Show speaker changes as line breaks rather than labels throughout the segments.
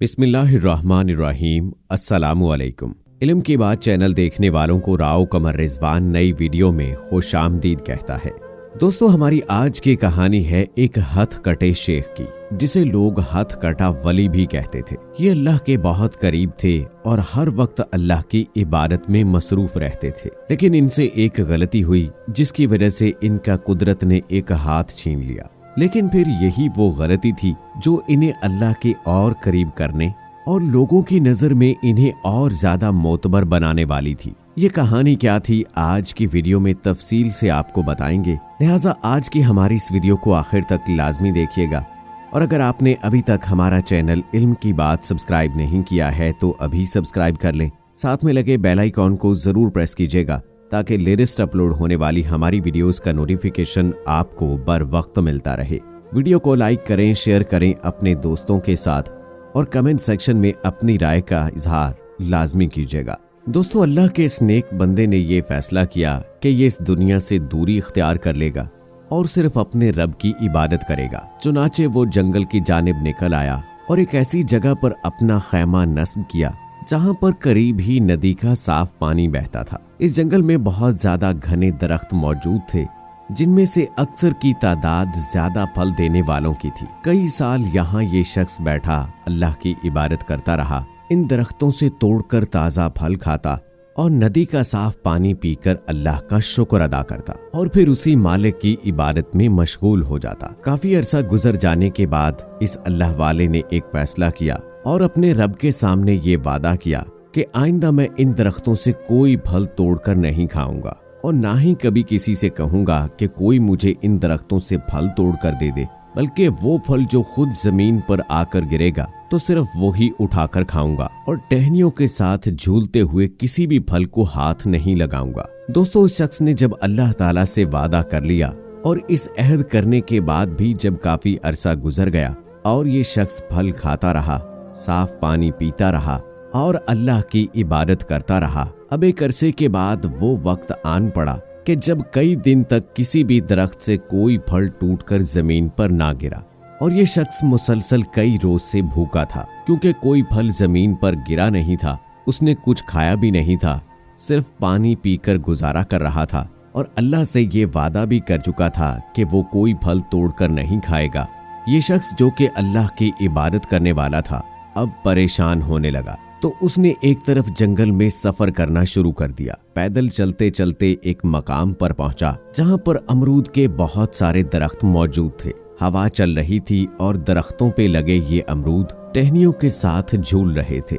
बिस्मिल्लाहिर्रहमानिर्रहीम। अस्सलामुअलैकुम। इल्म की बात चैनल देखने वालों को राव कमर रिजवान नई वीडियो में खुशामदीद कहता है। दोस्तों, हमारी आज की कहानी है एक हथ कटे शेख की, जिसे लोग हथ कटा वली भी कहते थे। ये अल्लाह के बहुत करीब थे और हर वक्त अल्लाह की इबादत में मसरूफ रहते थे। लेकिन इनसे एक गलती हुई जिसकी वजह से इनका कुदरत ने एक हाथ छीन लिया। लेकिन फिर यही वो गलती थी जो इन्हें अल्लाह के और करीब करने और लोगों की नजर में इन्हें और ज्यादा मोतबर बनाने वाली थी। ये कहानी क्या थी, आज की वीडियो में तफसील से आपको बताएंगे। लिहाजा आज की हमारी इस वीडियो को आखिर तक लाजमी देखिएगा। और अगर आपने अभी तक हमारा चैनल इल्म की बात सब्सक्राइब नहीं किया है तो अभी सब्सक्राइब कर लें। साथ में लगे बेल आइकॉन को जरूर प्रेस कीजिएगा ताकि लेटेस्ट अपलोड होने वाली हमारी वीडियोस का नोटिफिकेशन आपको बर वक्त मिलता रहे। वीडियो को लाइक करें, शेयर करें अपने दोस्तों के साथ और कमेंट सेक्शन में अपनी राय का इजहार लाजमी कीजिएगा। दोस्तों, अल्लाह के इस नेक बंदे ने ये फैसला किया कि ये इस दुनिया से दूरी इख्तियार कर लेगा और सिर्फ अपने रब की इबादत करेगा। चुनाचे वो जंगल की जानिब निकल आया और एक ऐसी जगह पर अपना खैमा नस्ब किया जहां पर करीब ही नदी का साफ पानी बहता था। इस जंगल में बहुत ज्यादा घने दरख्त मौजूद थे, जिनमें से अक्सर की तादाद ज्यादा फल देने वालों की थी। कई साल यहाँ ये शख्स बैठा अल्लाह की इबादत करता रहा, इन दरख्तों से तोड़कर ताजा फल खाता और नदी का साफ पानी पीकर अल्लाह का शुक्र अदा करता और फिर उसी मालिक की इबादत में मशगूल हो जाता। काफी अरसा गुजर जाने के बाद इस अल्लाह वाले ने एक फैसला किया और अपने रब के सामने ये वादा किया कि आइंदा मैं इन दरख्तों से कोई फल तोड़कर नहीं खाऊंगा और ना ही कभी किसी से कहूंगा कि कोई मुझे इन दरख्तों से फल तोड़कर दे दे, बल्कि वो फल जो खुद जमीन पर आकर गिरेगा तो सिर्फ वो ही उठाकर खाऊंगा और टहनियों के साथ झूलते हुए किसी भी फल को हाथ नहीं लगाऊंगा। दोस्तों, उस शख्स ने जब अल्लाह ताला से वादा कर लिया और इस अहद करने के बाद भी जब काफी अरसा गुजर गया और ये शख्स फल खाता रहा, साफ पानी पीता रहा और अल्लाह की इबादत करता रहा, अब एक अरसे के बाद वो वक्त आन पड़ा कि जब कई दिन तक किसी भी दरख्त से कोई फल टूटकर जमीन पर ना गिरा और ये शख्स मुसलसल कई रोज से भूखा था, क्योंकि कोई फल जमीन पर गिरा नहीं था। उसने कुछ खाया भी नहीं था, सिर्फ पानी पीकर गुजारा कर रहा था और अल्लाह से ये वादा भी कर चुका था कि वो कोई फल तोड़कर नहीं खाएगा। ये शख्स जो कि अल्लाह की इबादत करने वाला था अब परेशान होने लगा, तो उसने एक तरफ जंगल में सफर करना शुरू कर दिया। पैदल चलते चलते एक मकाम पर पहुंचा जहां पर अमरूद के बहुत सारे दरख्त मौजूद थे। हवा चल रही थी और दरख्तों पे लगे ये अमरूद टहनियों के साथ झूल रहे थे।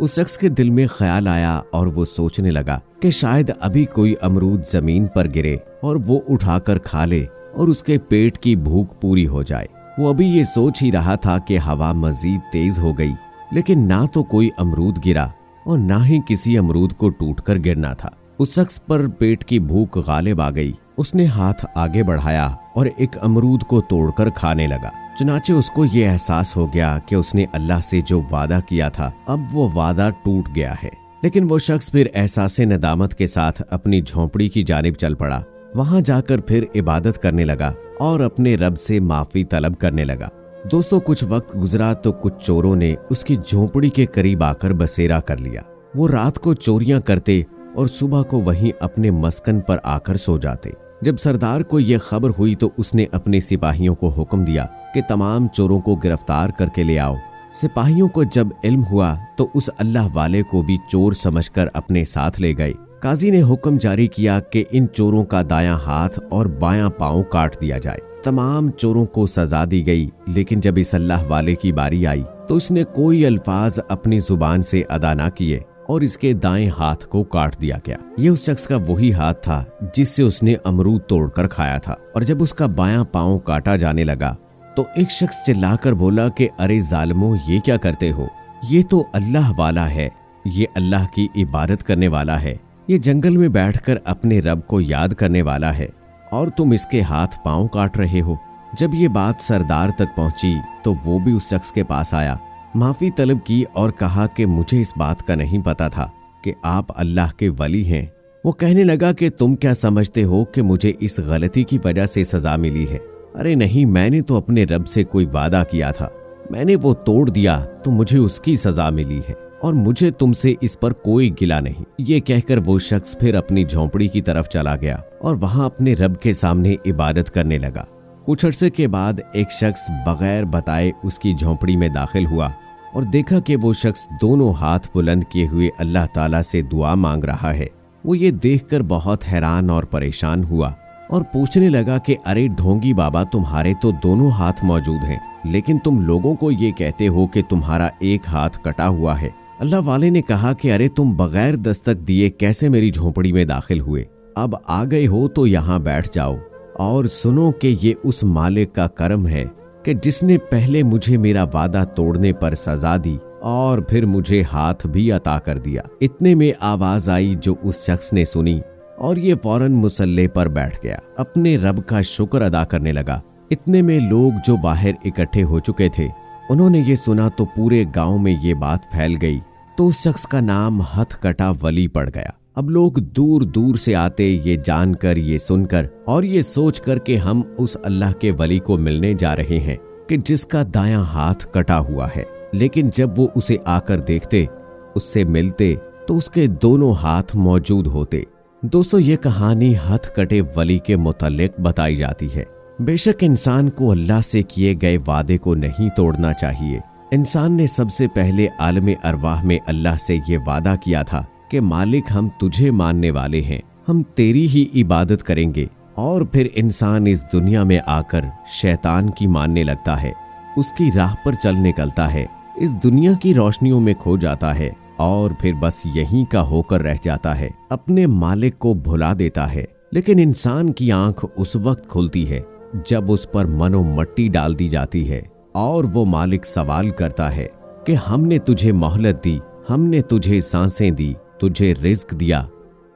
उस शख्स के दिल में ख्याल आया और वो सोचने लगा कि शायद अभी कोई अमरूद जमीन पर गिरे और वो उठाकर खा ले और उसके पेट की भूख पूरी हो जाए। वो अभी ये सोच ही रहा था कि हवा मजीद तेज हो गई, लेकिन ना तो कोई अमरूद गिरा और ना ही किसी अमरूद को टूटकर गिरना था। उस शख्स पर पेट की भूख गालिब आ गई। उसने हाथ आगे बढ़ाया और एक अमरूद को तोड़कर खाने लगा। चुनाचे उसको ये एहसास हो गया कि उसने अल्लाह से जो वादा किया था अब वो वादा टूट गया है। लेकिन वो शख्स फिर एहसास नदामत के साथ अपनी झोंपड़ी की जानिब चल पड़ा। वहां जाकर फिर इबादत करने लगा और अपने रब से माफी तलब करने लगा। दोस्तों, कुछ वक्त गुजरा तो कुछ चोरों ने उसकी झोंपड़ी के करीब आकर बसेरा कर लिया। वो रात को चोरियां करते और सुबह को वहीं अपने मस्कन पर आकर सो जाते। जब सरदार को यह खबर हुई तो उसने अपने सिपाहियों को हुक्म दिया कि तमाम चोरों को गिरफ्तार करके ले आओ। सिपाहियों को जब इल्म हुआ तो उस अल्लाह वाले को भी चोर समझकर अपने साथ ले गए। काजी ने हुक्म जारी किया कि इन चोरों का दायां हाथ और बायां पांव काट दिया जाए। तमाम चोरों को सजा दी गई, लेकिन जब इस अल्लाह वाले की बारी आई तो इसने कोई अल्फाज अपनी जुबान से अदा ना किए और इसके दाएं हाथ को काट दिया गया। ये उस शख्स का वही हाथ था जिससे उसने अमरूद तोड़कर खाया था। और जब उसका बायां पांव काटा जाने लगा तो एक शख्स चिल्लाकर बोला कि अरे जालिमो, ये क्या करते हो? ये तो अल्लाह वाला है, ये अल्लाह की इबादत करने वाला है, ये जंगल में बैठकर अपने रब को याद करने वाला है और तुम इसके हाथ पांव काट रहे हो। जब ये बात सरदार तक पहुंची तो वो भी उस शख्स के पास आया, माफी तलब की और कहा कि मुझे इस बात का नहीं पता था कि आप अल्लाह के वली हैं। वो कहने लगा कि तुम क्या समझते हो कि मुझे इस गलती की वजह से सजा मिली है? अरे नहीं, मैंने तो अपने रब से कोई वादा किया था, मैंने वो तोड़ दिया तो मुझे उसकी सजा मिली है और मुझे तुमसे इस पर कोई गिला नहीं। ये कहकर वो शख्स फिर अपनी झोंपड़ी की तरफ चला गया और वहां अपने रब के सामने इबादत करने लगा। कुछ अरसे के बाद एक शख्स बगैर बताए उसकी झोंपड़ी में दाखिल हुआ और देखा कि वो शख्स दोनों हाथ बुलंद किए हुए अल्लाह ताला से दुआ मांग रहा है। वो ये देखकर बहुत हैरान और परेशान हुआ और पूछने लगा कि अरे ढोंगी बाबा, तुम्हारे तो दोनों हाथ मौजूद हैं, लेकिन तुम लोगों को ये कहते हो कि तुम्हारा एक हाथ कटा हुआ है। अल्लाह वाले ने कहा कि अरे तुम बगैर दस्तक दिए कैसे मेरी झोंपड़ी में दाखिल हुए? अब आ गए हो तो यहाँ बैठ जाओ और सुनो कि ये उस मालिक का करम है कि जिसने पहले मुझे मेरा वादा तोड़ने पर सजा दी और फिर मुझे हाथ भी अता कर दिया। इतने में आवाज आई जो उस शख्स ने सुनी और ये फौरन मुसल्ले पर बैठ गया, अपने रब का शुक्र अदा करने लगा। इतने में लोग जो बाहर इकट्ठे हो चुके थे, उन्होंने ये सुना तो पूरे गांव में ये बात फैल गई। तो उस शख्स का नाम हथकटा वली पड़ गया। अब लोग दूर दूर से आते ये जानकर, ये सुनकर और ये सोचकर कि हम उस अल्लाह के वली को मिलने जा रहे हैं कि जिसका दायां हाथ कटा हुआ है। लेकिन जब वो उसे आकर देखते, उससे मिलते तो उसके दोनों हाथ मौजूद होते। दोस्तों, ये कहानी हथकटे वली के मुतालिक बताई जाती है। बेशक इंसान को अल्लाह से किए गए वादे को नहीं तोड़ना चाहिए। इंसान ने सबसे पहले आलम अरवाह में अल्लाह से ये वादा किया था कि मालिक, हम तुझे मानने वाले हैं, हम तेरी ही इबादत करेंगे। और फिर इंसान इस दुनिया में आकर शैतान की मानने लगता है, उसकी राह पर चल निकलता है, इस दुनिया की रोशनियों में खो जाता है और फिर बस यहीं का होकर रह जाता है, अपने मालिक को भुला देता है। लेकिन इंसान की आंख उस वक्त खुलती है जब उस पर मनो मट्टी डाल दी जाती है और वो मालिक सवाल करता है कि हमने तुझे मोहलत दी, हमने तुझे सांसें दी, तुझे रिज्क दिया,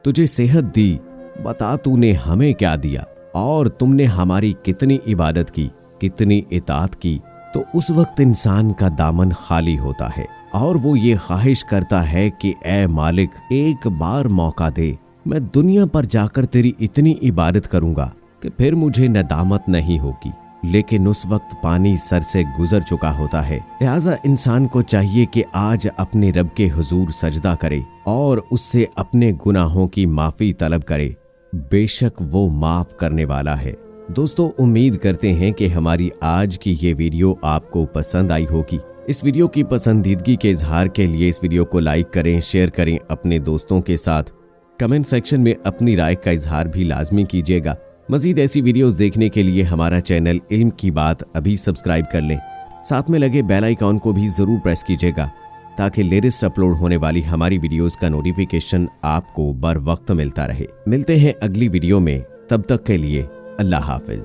तुझे सेहत दी, बता तूने हमें क्या दिया और तुमने हमारी कितनी इबादत की, कितनी इताअत की। तो उस वक्त इंसान का दामन खाली होता है और वो ये ख्वाहिश करता है कि ऐ मालिक, एक बार मौका दे, मैं दुनिया पर जाकर तेरी इतनी इबादत करूंगा कि फिर मुझे नदामत नहीं होगी। लेकिन उस वक्त पानी सर से गुजर चुका होता है। लिहाजा इंसान को चाहिए कि आज अपने रब के हुजूर सजदा करे और उससे अपने गुनाहों की माफी तलब करे। बेशक वो माफ करने वाला है। दोस्तों, उम्मीद करते हैं कि हमारी आज की ये वीडियो आपको पसंद आई होगी। इस वीडियो की पसंदीदगी के इजहार के लिए इस वीडियो को लाइक करें, शेयर करें अपने दोस्तों के साथ। कमेंट सेक्शन में अपनी राय का इजहार भी लाजमी कीजिएगा। मजीद ऐसी वीडियोस देखने के लिए हमारा चैनल इल्म की बात अभी सब्सक्राइब कर लें। साथ में लगे बेल आइकॉन को भी जरूर प्रेस कीजिएगा ताकि लेटेस्ट अपलोड होने वाली हमारी वीडियोस का नोटिफिकेशन आपको बर वक्त मिलता रहे। मिलते हैं अगली वीडियो में, तब तक के लिए अल्लाह हाफिज।